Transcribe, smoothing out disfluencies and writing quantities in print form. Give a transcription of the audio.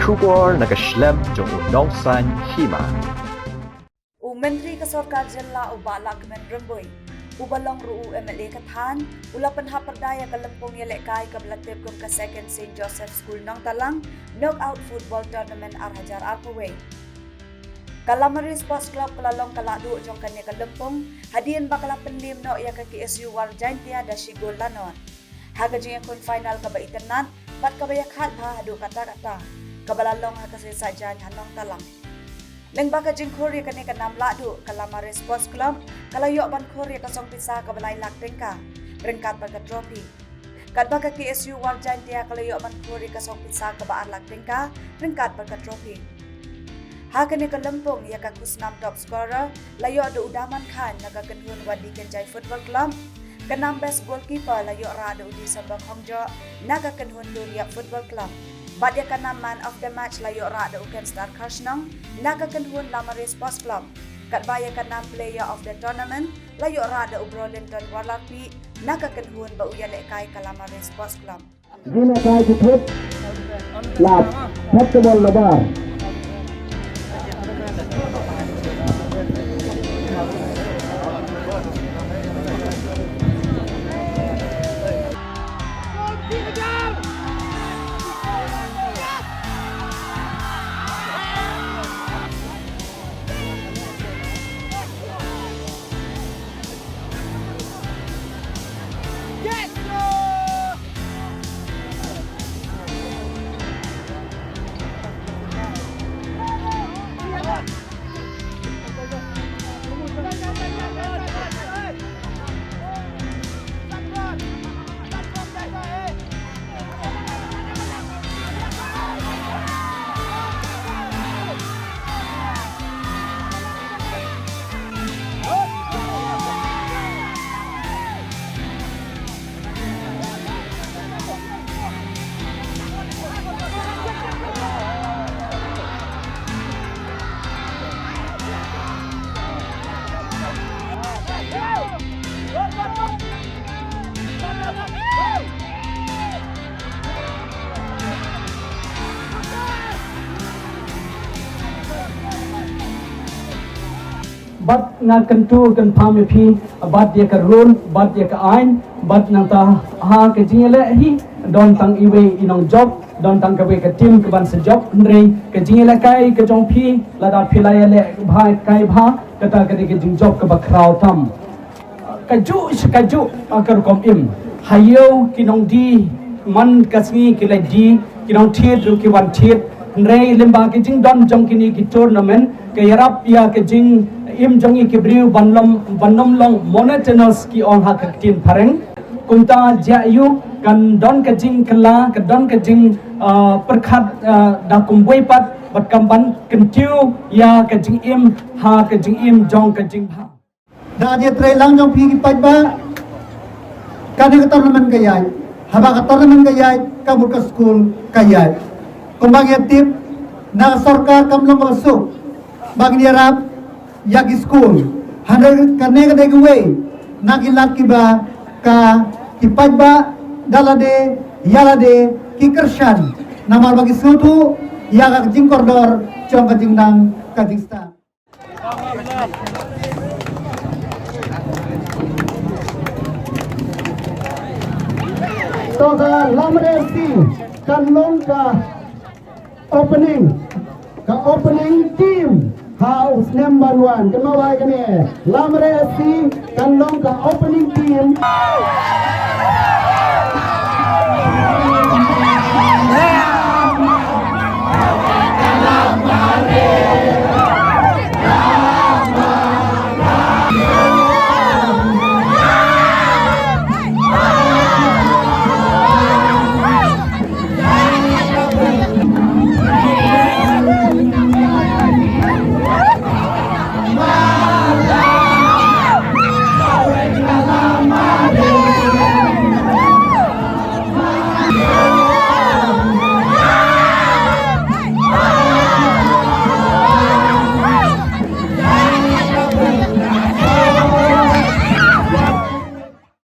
Shubor nakaslem jong unongsan hima. Menteri Kesorkar Jella Ubalak Men Remboy Ubalong Ruu MLA Kathan Ulapan Haperdaya Kalempong Yelekay Kablatib Kum ka Second St. Joseph School Nong Talang Knockout Football Tournament Arhajar Arpaway Kalamari Sports Club Kalalong Kaladu Jong Kanya Kalempong Hadian Bakala Penlim No Ya ka KSU Warjaintia da Shigol Lanon Hagajing Akun Final Kabaitan Nat Bat Kabayakat Ha Hadu Kata-Kata Kabalalong Hakasisajan Hanong Talang Leng baka jing Korea kani kanam ladu Kalamari Sports Club kalayok ban Korea kasong pisa kabalay laktengka ringkat baga trofi. Kat baka KSU Warjaintia kalayok ban Korea kasong pisa kabaan laktengka ringkat baga trofi. Ha kani kalempong ya kakusnam top scorer layok do Udaman Khan nagakenhun Wadi Kenjai Football Club. Kanam best goalkeeper layok ra do Udi Sambang Hongjo nagakenhun Duriap Football Club. Badya kanam man of the match layok ra da Uken Star Karsnong nagakenhun Lamari Sports Club. Kat baya kanam player of the tournament layok ra da Ubrolinton Warlapi nagakenhun ba uyalekay Kalamari Sports Club. Gina kay kutut lap basketball labar. Bat nga kentu kan pamipi bat dia ke run bat dia ke ain bat nang ta ha ke jingele hi don tang iwe inong job don tang kawe ke tim ke ban se job nrei ke jingele kai ke jong pi lada pilai le bhai kai bha kata ke jing job ke bakrau tam kaju akar kom im hayo kinong di man kasni ke le di kinong thiet ru ki wan thiet nrei lemba ke jing don jong kini ki tournament ke yarap ya ke jing im jongi kibriu bannom long monotonous ki on hak tin pareng kumta jayu kan don ka jing kala ka don ka jing perkhat da kumboi pat bat kamban kentiu ya ka jing im ha ka jing im jong ka jing bha da je tre lang jong pi ki pat ba ka ne ka tournament ka yai haba ka tournament ka yai ka mur ka school ka yai kumbang yatip na sarkar kamlong masuk bagi yarap yagi school handal karne ka deg way nagilat ki ba ka kipat ba dalade yalade ki kershan namar bagi sutu ya ka jing koridor chong ka jing nang ka jing sta to ka lamre si kan long ka opening team House number 1 kemawai kene Lamre SC kan long ka opening team